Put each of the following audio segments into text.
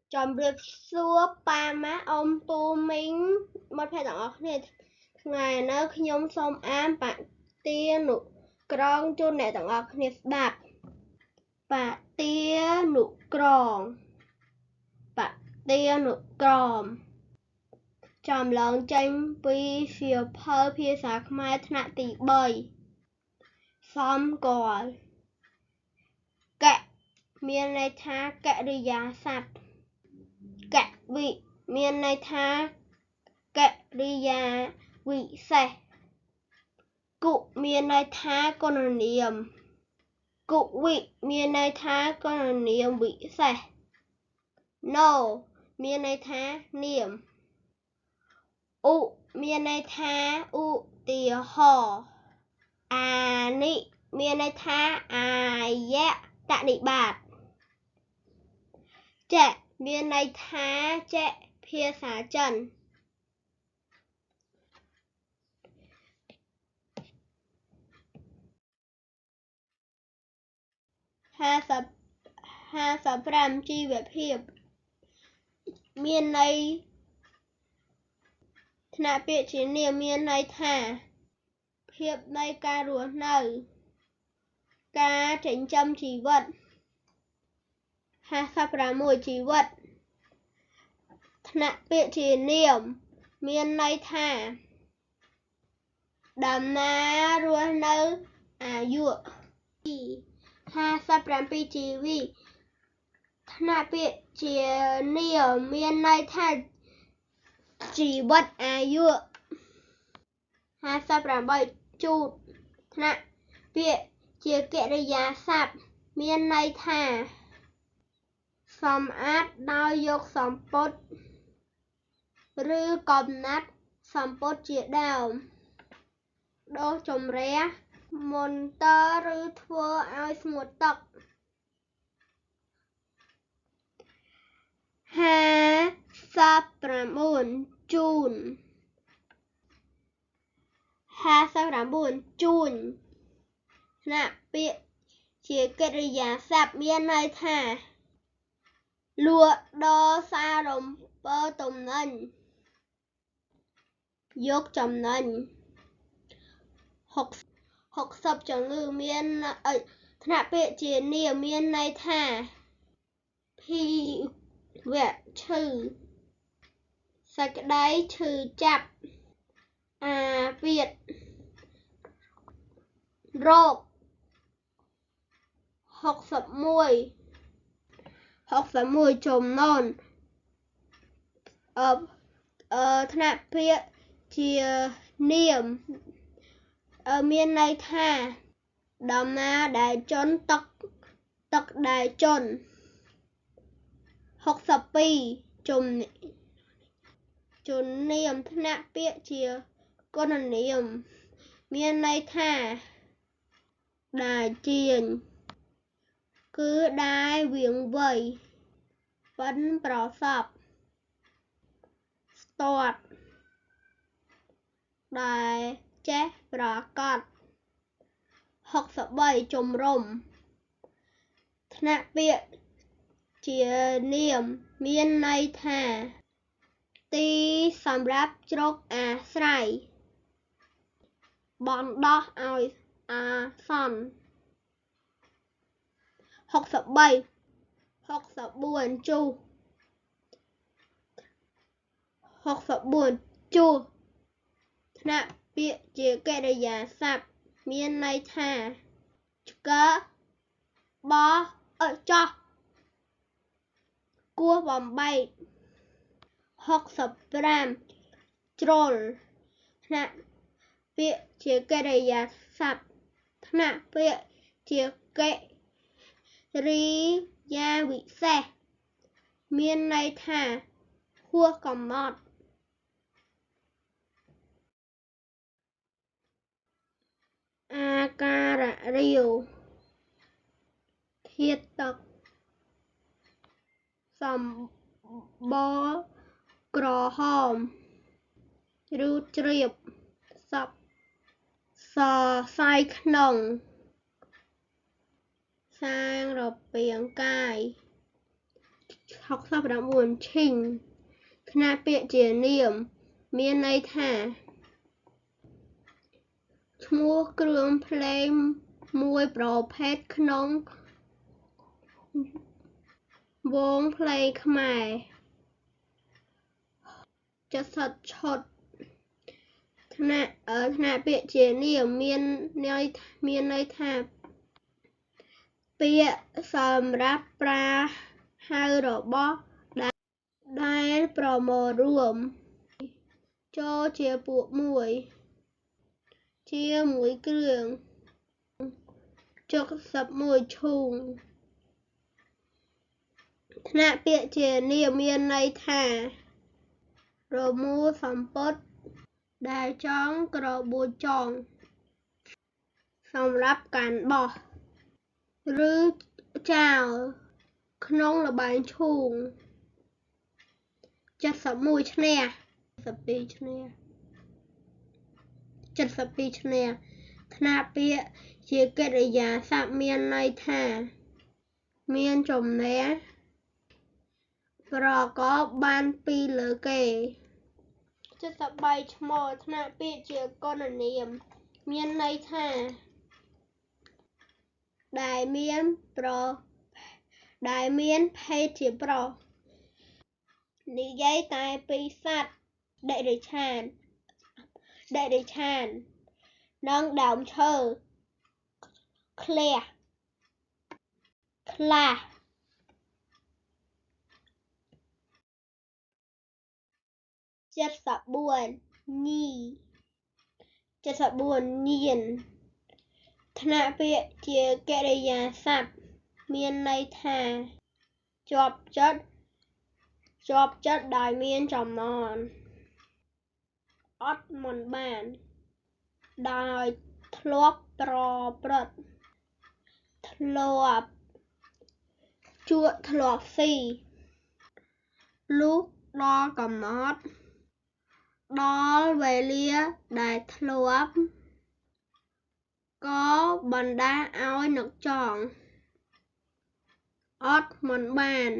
Chọn việc xua ba má ông tu minh một phải đó này ngày nó nhôm xôm am bạn tia nụ krong chôn này tặng ọc này đạp bạn tia nụ krong bạn tia nụ krong chọn lần tranh vi phiêu phơ phía xa mai thạ tỷ bơi xóm gọi kẹ miền này tha kẹ đi giá sạch kẹ vị miền này tha kẹ đi giá vị xe cụ miền này tha con niệm cụ vị miền này tha con niệm vị xe no miền này tha niệm u miền này tha u tìa hò à nị miền này tha à dạ tạ nị bạt trẻ miền này tha trẻ phía xá trầnห้าสับรามจีแบบเพียบเมียนในธนาเปียชีเนียเมียนในท่าเพียบในการรวดเนอการถึงจำชีวิตห้าสับรามมวยชีวิตธนาเปียชีเนียมเมียนในท่าดำน้ารวดเนออายุห้าสับรามปีชีวิธนาเปียชีเนียมเมียนในท่าชีวิตอายุห้าสับรามใบจูดธนาเปียเจียเกริยาศัพท์เมียนในท่าสมอาจดาวยกสมปดหรือกอบนัดสมปดเจียดาวโดจมเรียมนเตอร์หรือทัวเอาสมุดตกห้าสับประมุนจูนห้าสับประมุนจูนนะเปียเชียกริยาศัพท์เมียนในท่าลัวดอซาลมเปอร์ตมนันยกจำนันหกสับจังลือเมียนธนาเปียเจียเนียเมียนในท่าพีเวทชื่อสักได้ชื่อจับเปียดโรคหกสับมวยจมนอนธนาเปียเจียเนียมเมียนในท่าดำนาได้จนตกได้จนหกสับปีจนเนียมธนาเปียเจียก้นเนียมเมียนในท่าได้เจียนcứได้เวียงเวยฟันปลอสับสตอดได้แจ๊ปลากอดหกสับใบจมรมธนาเปียเจียเนียมเมียนในท่าตีสำรับจกอาใส่บอนดอกเอาซ่อนหกสับใบหกสับบวนจูหกสับบวนจูธนาเปียเจียกริยาศัพท์เมียนในท่าก็บอจอกัวบอมใบหกสับรามโจรธนาเปียเจียกริยาศัพท์ธนาเปียเจียกริยาวิเศษเมียนในท่าหัวกอมมอดอาการะเรียวเทียตกสมบอกรอหอมรูเจียบสับสอไซขนงสร้างระเบียงกายข 69ឈីងខ្នាតពាក្យជានាមមានន័យថាឈ្មោះគ្រឿងភ្លេងមួយប្រភេទក្នុងវង់ភ្លេងខ្មែរ70ឈុតថ្នាក់ពាក្យជានាមមានន័យថាពាក្យសម្រាប់ប្រើហៅរបស់ដែលប្រមូលរួមចូលជាពួកមួយជាមួយគ្រឿង61ឈូងថ្នាក់ពាក្យជានាមមានន័យថារមូរសំពត់ដែលចងក្របួចចងសម្រាប់កាន់បោះឬចោលក្នុងល្បែងឈូង71ឈ្នះ72ឈ្នះថ្នាក់ពាក្យជាកិរិយាសព្ទមានន័យថាមានចំណេះប្រកបបានពីលើគេ73ឈ្មោលថ្នាក់ពាក្យជាកុណនាមមានន័យថាដែលមានភេទជាប្រុសនិយាយតែពីសត្វតិរិច្ឆាននិងដើមឈើខ្លះ74ញៀនថ្នាក់ពាក្យជាកិរិយាសព្ទមានន័យថាជាប់ចិត្តដោយមានចំណងអត់មិនបានដោយធ្លាប់ប្រព្រឹត្តធ្លាប់ជក់ធ្លាប់ស៊ីលុះដល់កំណត់ដល់វេលាដែលធ្លាប់ក៏បណ្ដាលឲ្យនឹកចង់អត់មិនបាន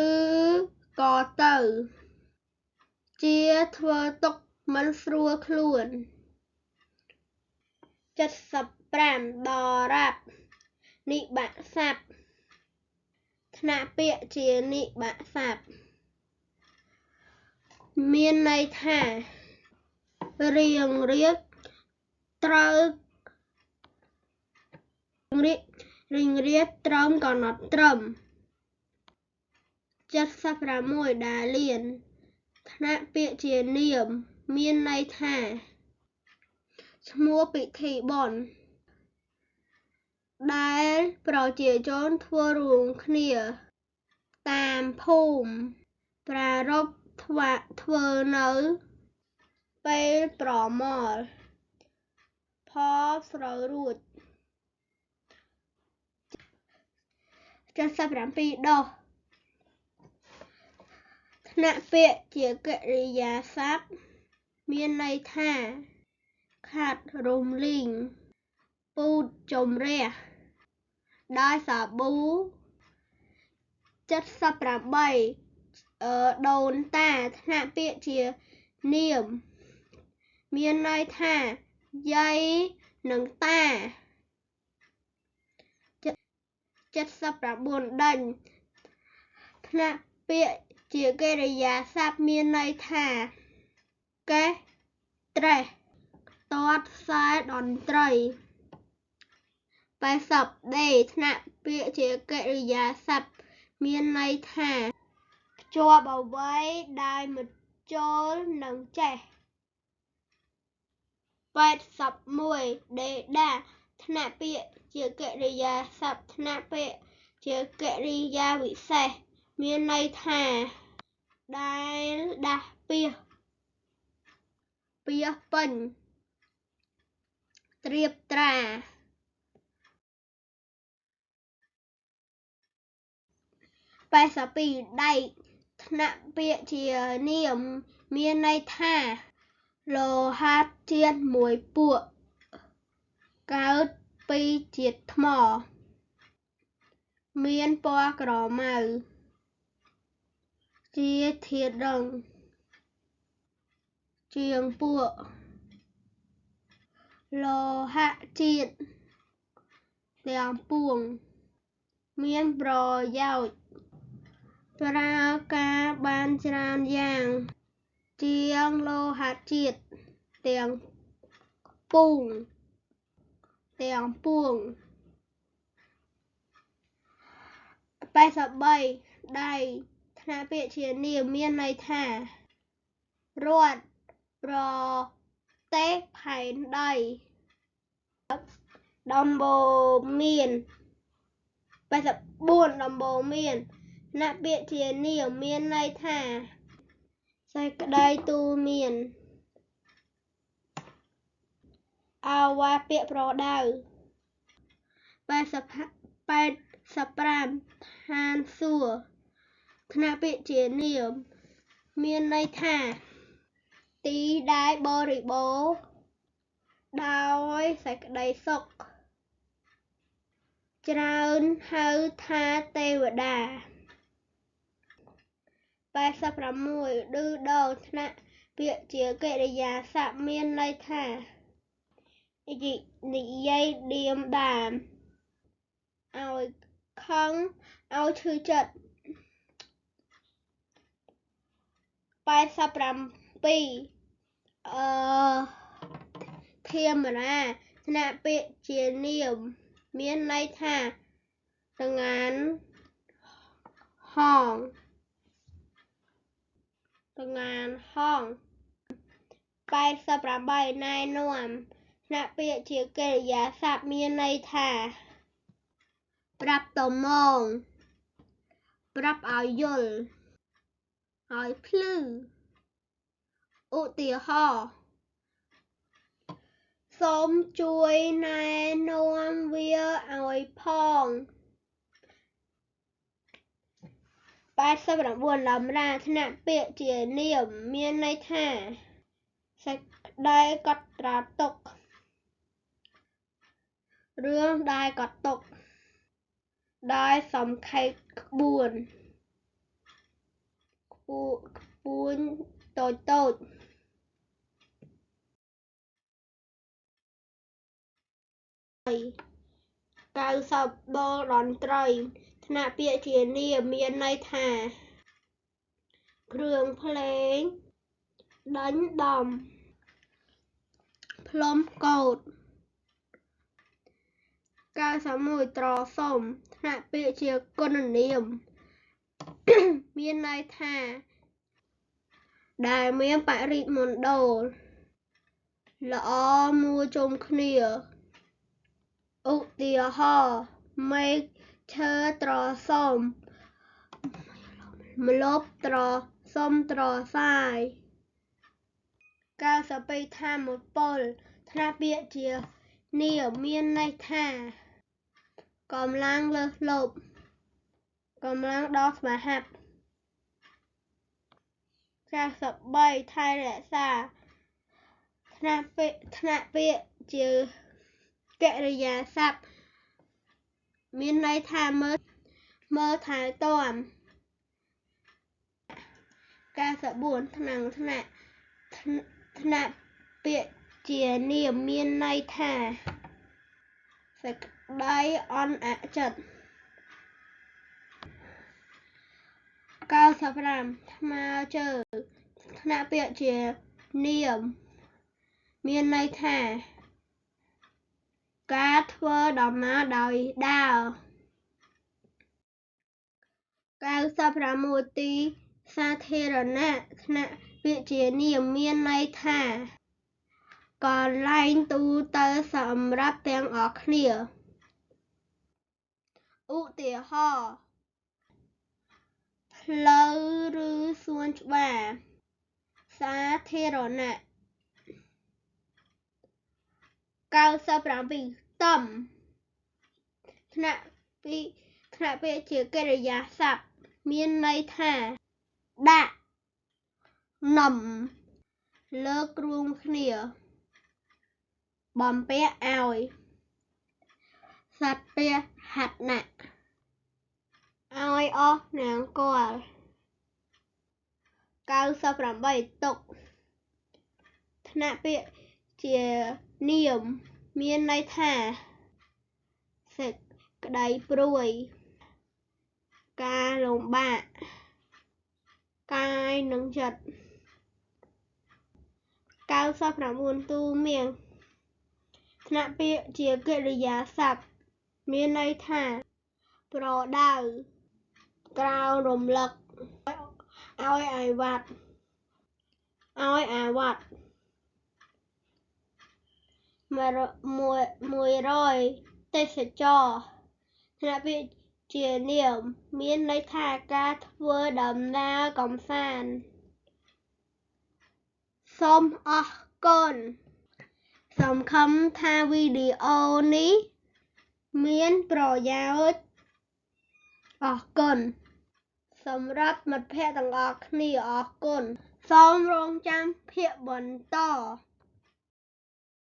ឬក៏ទៅជាធ្វើទុកមិនស្រួលខ្លួន75ដរ៉ាប់និបក្ស័ព្ទថ្នាក់ពាក្យជានិបក្ស័ព្ទមានន័យថារៀងត្រូវកំណត់ត្រឹម76ដាលានថ្នាក់ពាក្យជានាមមានន័យថាឈ្មោះពិធីបុណ្យដែលប្រជាជនធ្វើរួមគ្នាតាមភូមិប្រារព្ធធ្វើនៅពេលប្រមូលផលស្រូវរួច77ដុសថ្នាក់ពាក្យជាកិរិយាសព្ទមានន័យថាខាត់រំលីងពូតជំរះដោយសាប៊ូ78ដូនតាថ្នាក់ពាក្យជានាមមានន័យថាយាយនិងតា79ដេញថ្នាក់ពាក្យជាកិរិយាសព្ទមានន័យថាកេះត្រេះទាត់ខ្សែតន្ត្រី80ដេថ្នាក់ពាក្យជាកិរិយាសព្ទមានន័យថាភ្ជាប់អ្វីដែលមិនចូលនឹងចេះ81ដេដាថ្នាក់ពាក្យជាកិរិយាសព្ទថ្នាក់ពាក្យជាកិរិយាវិសេសមានន័យថាដែលដាស់ពាសពេញត្រៀបត្រា82ដែកថ្នាក់ពាក្យជានាមមានន័យថាលោហៈជាតិមួយពួកកើតពីជាតិថ្ម មានពណ៌ក្រមៅជាធាតុរឹងជាងពួកលោហៈជាតិទាំងពួងមានប្រយោជន៍ប្រើការបានច្រើនយ៉ាងជាងលោហៈជាតិទាំងពួង83ដៃថ្នាក់ពាក្យជានាមមានន័យថារដ្ឋប្រទេសផែនដីដំបូន្មាន84ដំបូន្មានថ្នាក់ពាក្យជានាមមានន័យថាសេចក្តីទូន្មានអាវាតពាក្យប្រដៅ85ឋានសួគ៌ថ្នាក់ពាក្យជានាមមានន័យថាទីដែលបរិបូរណ៍ដោយសេចក្តីសុខច្រើនហៅថាទេវតា86ឌឺដងថ្នាក់ពាក្យជាកិរិយាសព្ទមានន័យថានិយាយឌៀមដាមឲ្យខឹងឲ្យឈឺចិត្ត87ធាមរាថ្នាក់ពាក្យជានាមមានន័យថាតងានហង88ណែនាំថ្នាក់ពាក្យជាកិរិយាសព្ទមានន័យថាប្រាប់តមងប្រាប់ឲ្យយល់ឲ្យភ្លឺឧទាហរណ៍សូមជួយណែនាំវាឲ្យផង89តម្រាថ្នាក់ពាក្យជានាមមានន័យថាសេចក្តីកត់ត្រាទុករឿងដែលកត់ទុកដោយសង្ខេបក្បួនតូច90បលតន្ត្រីថ្នាក់ពាក្យជានាមមានន័យថាគ្រឿងភ្លេងដេញដំផ្លុំកូត91ត្រសុំថ្នាក់ពាក្យជាគុណនាមមានន័យថាដែលមានបរិមណ្ឌលល្អមួយជុំគ្នាឧទាហរណ៍មែកឈើត្រសុំម្លប់ត្រសុំត្រសាយ92ថាមពលថ្នាក់ពាក្យជានាមមានន័យថាកម្លាំងលើសលប់កម្លាំងដ៏ស្វាហាប់93ថែរក្សាថ្នាក់ពាក្យជាកិរិយាសព្ទមានន័យថាមើលថែទាំ94ថ្នាក់ពាក្យជានាមមានន័យថាសេចក្តីអន់អចិត្ត95ថ្មើរជើងថ្នាក់ពាក្យជានាមមានន័យថាការធ្វើដំណើរដោយដើរ96ទីសាធារណៈថ្នាក់ពាក្យជានាមមានន័យថាកន្លែងទូទៅសម្រាប់ទាំងអស់គ្នាឧទាហរណ៍ផ្លូវឬសួនច្បារសាធារណៈ97ខ្ទឹមថ្នាក់ពាក្យជាកិរិយាសព្ទមានន័យថាដាក់នឹមលើករួមគ្នាបំពាក់ឲ្យសត្វពាហនៈ ឲ្យអស់នង្គ័ល98ទុកថ្នាក់ពាក្យជានាមមានន័យថាសេចក្តីព្រួយការលំបាកកាយនិងចិត្ត99ទូមៀងថ្នាក់ពាក្យជាកិរិយាសព្ទមានន័យថាប្រដៅក្រោមរំលឹកឲ្យអាវត្ត100ទេសចរថ្នាក់ពាក្យជានាមមានន័យថាការធ្វើដំណើរកម្សាន្តសូមអរគុណសង្ឃឹមថាវីដេអូនេះមានប្រយោជន៍អរគុណសម្រាប់មិត្តភ័ក្តិទាំងអស់គ្នាអរគុណសូមរងចាំភាគបន្ត